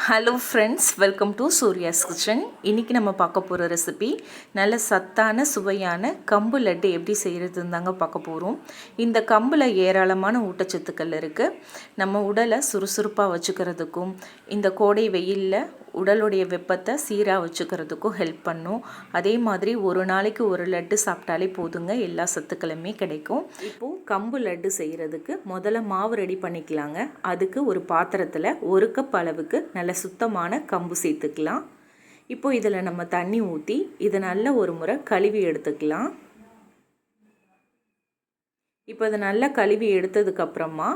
Hello friends, welcome to Surya's kitchen. இன்றைக்கி நம்ம பார்க்க போகிற ரெசிபி நல்ல சத்தான சுவையான கம்பு லட்டு எப்படி செய்கிறதுன்னு தாங்க பார்க்க போகிறோம். இந்த கம்பில் ஏராளமான ஊட்டச்சத்துக்கள் இருக்குது. நம்ம உடலை சுறுசுறுப்பாக வச்சுக்கிறதுக்கும் இந்த கோடை வெயிலில் உடலுடைய வெப்பத்தை சீராக வச்சுக்கிறதுக்கும் ஹெல்ப் பண்ணும். அதே மாதிரி ஒரு நாளைக்கு ஒரு லட்டு சாப்பிட்டாலே போதுங்க, எல்லா சத்துக்களுமே கிடைக்கும். இப்போது கம்பு லட்டு செய்கிறதுக்கு முதல்ல மாவு ரெடி பண்ணிக்கலாங்க. அதுக்கு ஒரு பாத்திரத்தில் 1 கப் அளவுக்கு நல்ல சுத்தமான கம்பு சேர்த்துக்கலாம். இப்போது இதில் நம்ம தண்ணி ஊற்றி இதை நல்ல ஒரு முறை கழுவி எடுத்துக்கலாம். இப்போ இதை நல்லா கழுவி எடுத்ததுக்கப்புறமா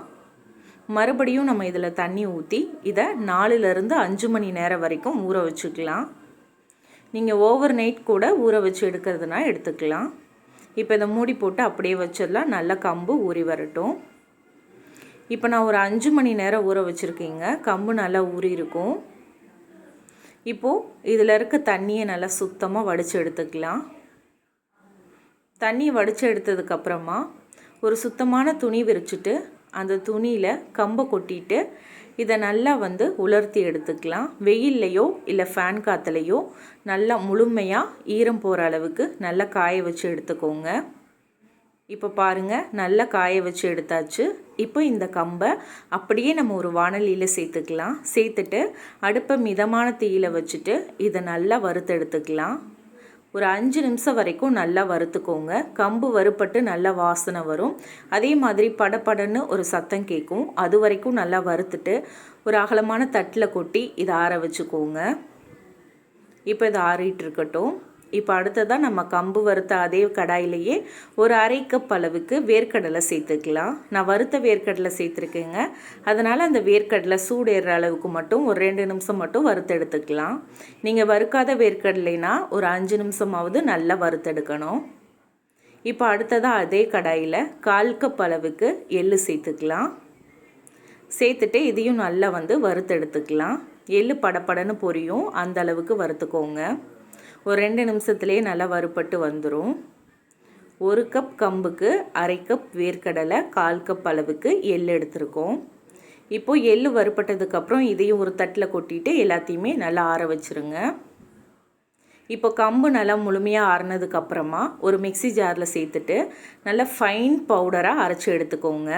மறுபடியும் நம்ம இதில் தண்ணி ஊற்றி இதை 4லேருந்து 5 மணி நேரம் வரைக்கும் ஊற வச்சுக்கலாம். நீங்கள் ஓவர் நைட் கூட ஊற வச்சு எடுக்கிறதுனா எடுத்துக்கலாம். இப்போ இதை மூடி போட்டு அப்படியே வச்சிடலாம். நல்லா கம்பு ஊறி வரட்டும். இப்போ நான் ஒரு 5 மணி நேரம் ஊற வச்சுருக்கேங்க. கம்பு நல்லா ஊறி இருக்கும். இப்போது இதில் இருக்க தண்ணியை நல்லா சுத்தமாக வடித்து எடுத்துக்கலாம். தண்ணியை வடித்து எடுத்ததுக்கப்புறமா ஒரு சுத்தமான துணி விரிச்சிட்டு அந்த துணியில் கம்பை கொட்டிட்டு இதை நல்லா உலர்த்தி எடுத்துக்கலாம். வெயில்லையோ இல்லை ஃபேன் காற்றுலையோ நல்லா முழுமையாக ஈரம் போகிற அளவுக்கு நல்லா காய வச்சு எடுத்துக்கோங்க. இப்போ பாருங்கள், நல்லா காய வச்சு எடுத்தாச்சு. இப்போ இந்த கம்பை அப்படியே நம்ம ஒரு வாணலியில் சேர்த்துக்கலாம். சேர்த்துட்டு அடுப்பை மிதமான தீயில் வச்சுட்டு இதை நல்லா வறுத்து எடுத்துக்கலாம். ஒரு 5 நிமிஷம் வரைக்கும் நல்லா வறுத்துக்கோங்க. கம்பு வறுப்பட்டு நல்லா வாசனை வரும். அதே மாதிரி படப்படன்னு ஒரு சத்தம் கேட்கும். அது வரைக்கும் நல்லா வறுத்துட்டு ஒரு அகலமான தட்டில் கொட்டி இதை ஆற வச்சுக்கோங்க. இப்போ இதை ஆறிட்டு இருக்கட்டும். இப்போ அடுத்ததாக நம்ம கம்பு வறுத்த அதே கடாயிலேயே ஒரு 1/2 கப் அளவுக்கு வேர்க்கடலை சேர்த்துக்கலாம். நான் வறுத்த வேர்க்கடலை சேர்த்துருக்கேங்க. அதனால் அந்த வேர்க்கடலை சூடேற அளவுக்கு மட்டும் ஒரு 2 நிமிஷம் மட்டும் வறுத்து எடுத்துக்கலாம். நீங்கள் வறுக்காத வேர்க்கடலைனா ஒரு 5 நிமிஷமாவது நல்லா வறுத்தெடுக்கணும். இப்போ அடுத்ததாக அதே கடாயில் 1/4 கப் அளவுக்கு எள்ளு சேர்த்துக்கலாம். சேர்த்துட்டு இதையும் நல்லா வறுத்தெடுத்துக்கலாம். எள்ளு படப்படன்னு பொரியும், அந்த அளவுக்கு வறுத்துக்கோங்க. ஒரு 2 நிமிஷத்துலேயே நல்லா வறுப்பட்டு வந்துடும். 1 கப் கம்புக்கு 1/2 கப் வேர்க்கடலை, 1/4 கப் அளவுக்கு எள் எடுத்துருக்கோம். இப்போது எள் வறுப்பட்டதுக்கப்புறம் இதையும் ஒரு தட்டில் கொட்டிட்டு எல்லாத்தையுமே நல்லா ஆற வச்சுருங்க. இப்போ கம்பு நல்லா முழுமையாக ஆறினதுக்கப்புறமா ஒரு மிக்ஸி ஜாரில் சேர்த்துட்டு நல்லா ஃபைன் பவுடராக அரைச்சி எடுத்துக்கோங்க.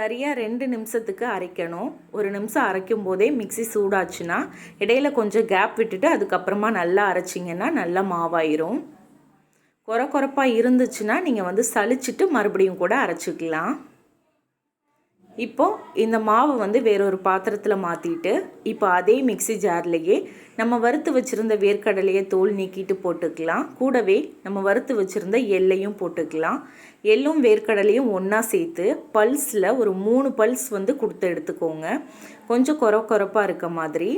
சரியாக 2 நிமிஷத்துக்கு அரைக்கணும். 1 நிமிஷம் அரைக்கும் போதே மிக்ஸி சூடாச்சுன்னா இடையில கொஞ்சம் கேப் விட்டுட்டு அதுக்கப்புறமா நல்லா அரைச்சிங்கன்னா நல்லா மாவாயிரும். கொரப்பாக இருந்துச்சுன்னா நீங்கள் சலிச்சிட்டு மறுபடியும் கூட அரைச்சிக்கலாம். இப்போது இந்த மாவு வேறொரு பாத்திரத்தில் மாற்றிட்டு இப்போ அதே மிக்ஸி ஜார்லேயே நம்ம வறுத்து வச்சுருந்த வேர்க்கடலையை தோல் நீக்கிட்டு போட்டுக்கலாம். கூடவே நம்ம வறுத்து வச்சுருந்த எள்ளையும் போட்டுக்கலாம். எள்ளும் வேர்க்கடலையும் ஒன்றா சேர்த்து பல்ஸில் ஒரு 3 பல்ஸ் கொடுத்து எடுத்துக்கோங்க. கொஞ்சம் கொரப்பாக இருக்க மாதிரி.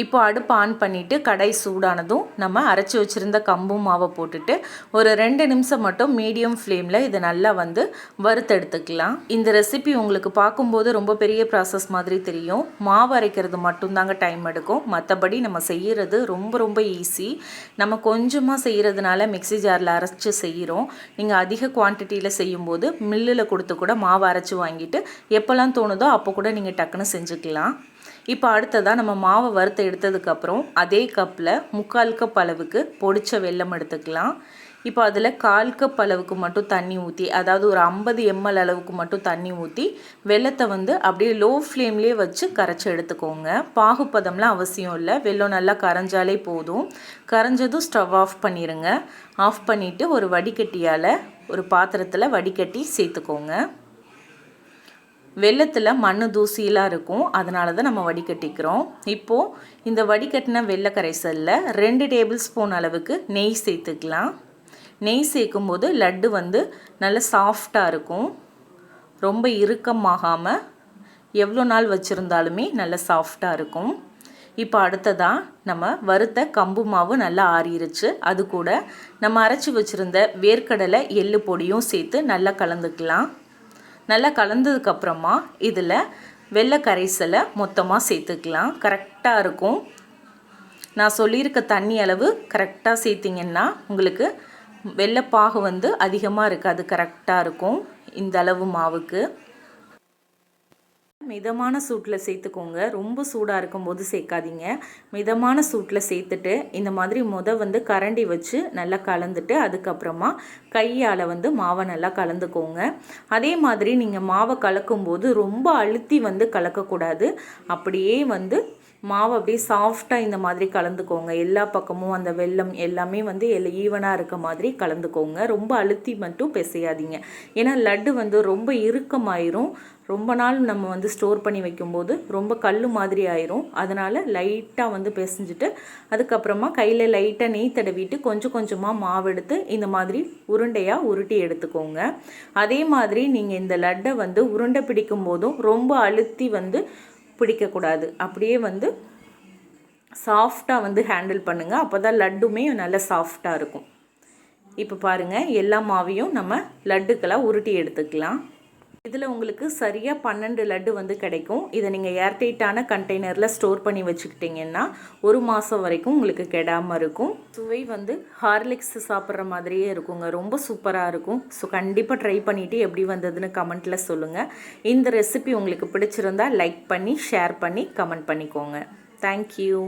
இப்போ அடுப்பு ஆன் பண்ணிவிட்டு கடாய் சூடானதும் நம்ம அரைச்சி வச்சுருந்த கம்பு மாவை போட்டுட்டு ஒரு 2 நிமிஷம் மட்டும் மீடியம் ஃப்ளேமில் இதை நல்லா வறுத்தெடுத்துக்கலாம். இந்த ரெசிபி உங்களுக்கு பார்க்கும்போது ரொம்ப பெரிய ப்ராசஸ் மாதிரி தெரியும். மாவு அரைக்கிறது மட்டும்தாங்க டைம் எடுக்கும். மற்றபடி நம்ம செய்கிறது ரொம்ப ஈஸி. நம்ம கொஞ்சமாக செய்கிறதுனால மிக்ஸி ஜாரில் அரைச்சி செய்கிறோம். நீங்கள் அதிக குவான்டிட்டியில் செய்யும்போது மில்லில் கொடுத்து கூட மாவு அரைச்சி வாங்கிட்டு எப்போல்லாம் தோணுதோ அப்போ கூட நீங்கள் டக்குன்னு செஞ்சுக்கலாம். இப்போ அடுத்ததாக நம்ம மாவை வறுத்து எடுத்ததுக்கப்புறம் அதே கப்பில் 3/4 கப் அளவுக்கு பொடிச்ச வெல்லம் எடுத்துக்கலாம். இப்போ அதில் 1/4 கப் அளவுக்கு மட்டும் தண்ணி ஊற்றி, அதாவது ஒரு 50 ml அளவுக்கு மட்டும் தண்ணி ஊற்றி வெல்லத்தை அப்படியே லோ ஃப்ளேம்லேயே வச்சு கரைச்சி எடுத்துக்கோங்க. பாகுப்பதம்லாம் அவசியம் இல்லை. வெல்லம் நல்லா கரைஞ்சாலே போதும். கரைஞ்சதும் ஸ்டவ் ஆஃப் பண்ணிடுங்க. ஆஃப் பண்ணிவிட்டு ஒரு வடிகட்டியால் ஒரு பாத்திரத்தில் வடிகட்டி சேர்த்துக்கோங்க. வெல்லத்தில் மண் தூசியெலாம் இருக்கும், அதனால தான் நம்ம வடிகட்டிக்கிறோம். இப்போது இந்த வடிகட்டின வெள்ளை கரைசலில் 2 டேபிள் ஸ்பூன் அளவுக்கு நெய் சேர்த்துக்கலாம். நெய் சேர்க்கும்போது லட்டு நல்ல சாஃப்டாக இருக்கும். ரொம்ப இறுக்கமாகாமல் எவ்வளோ நாள் வச்சுருந்தாலுமே நல்ல சாஃப்டாக இருக்கும். இப்போ அடுத்ததாக நம்ம வறுத்த கம்பு மாவு நல்லா ஆறிடுச்சு. அது கூட நம்ம அரைச்சி வச்சுருந்த வேர்க்கடலை எள்ளு பொடியும் சேர்த்து நல்லா கலந்துக்கலாம். நல்லா கலந்ததுக்கப்புறமா இதில் வெள்ளை கரைசலை மொத்தமாக சேர்த்துக்கலாம். கரெக்டாக இருக்கும். நான் சொல்லியிருக்க தண்ணி அளவு கரெக்டாக சேர்த்திங்கன்னா உங்களுக்கு வெள்ளைப்பாகு அதிகமாக இருக்காது, கரெக்டாக இருக்கும் இந்த அளவு மாவுக்கு. மிதமான சூட்டில் சேர்த்துக்கோங்க. ரொம்ப சூடாக இருக்கும்போது சேர்க்காதீங்க. மிதமான சூட்டில் சேர்த்துட்டு இந்த மாதிரி வந்து கரண்டி வச்சு நல்லா கலந்துட்டு அதுக்கப்புறமா கையால் வந்து மாவை நல்லா கலந்துக்கோங்க. அதே மாதிரி நீங்கள் மாவை கலக்கும்போது ரொம்ப அழுத்தி வந்து கலக்கக்கூடாது. அப்படியே வந்து மாவு அப்படியே சாஃப்டாக இந்த மாதிரி கலந்துக்கோங்க. எல்லா பக்கமும் அந்த வெல்லம் எல்லாமே வந்து ஈவனாக இருக்க மாதிரி கலந்துக்கோங்க. ரொம்ப அழுத்தி மட்டும் பிசையாதீங்க. ஏன்னா லட்டு வந்து ரொம்ப இறுக்கமாயிரும். ரொம்ப நாள் நம்ம வந்து ஸ்டோர் பண்ணி வைக்கும்போது ரொம்ப கல் மாதிரி ஆயிரும். அதனால் லைட்டாக வந்து பிசைஞ்சிட்டு அதுக்கப்புறமா கையில் லைட்டாக நெய் தடவிட்டு கொஞ்சம் கொஞ்சமாக மாவு எடுத்து இந்த மாதிரி உருண்டையாக உருட்டி எடுத்துக்கோங்க. அதே மாதிரி நீங்கள் இந்த லட்டை வந்து உருண்டை பிடிக்கும் போதும் ரொம்ப அழுத்தி வந்து பிடிக்கக்கூடாது. அப்படியே வந்து சாஃப்டாக வந்து ஹேண்டில் பண்ணுங்கள். அப்போ தான் லட்டுமே நல்லா சாஃப்டாக இருக்கும். இப்போ பாருங்கள், எல்லா மாவையும் நம்ம லட்டுக்கெல்லாம் உருட்டி எடுத்துக்கலாம். இதில் உங்களுக்கு சரியாக 12 லட்டு வந்து கிடைக்கும். இதை நீங்கள் ஏர்டைட்டான கண்டெய்னரில் ஸ்டோர் பண்ணி வச்சுக்கிட்டிங்கன்னா 1 மாதம் வரைக்கும் உங்களுக்கு கெடாமல் இருக்கும். சுவை வந்து ஹார்லிக்ஸ் சாப்பிட்ற மாதிரியே இருக்குங்க. ரொம்ப சூப்பராக இருக்கும். ஸோ கண்டிப்பாக ட்ரை பண்ணிவிட்டு எப்படி வந்ததுன்னு கமெண்ட்டில் சொல்லுங்கள். இந்த ரெசிபி உங்களுக்கு பிடிச்சிருந்தா லைக் பண்ணி ஷேர் பண்ணி கமெண்ட் பண்ணிக்கோங்க. தேங்க்யூ.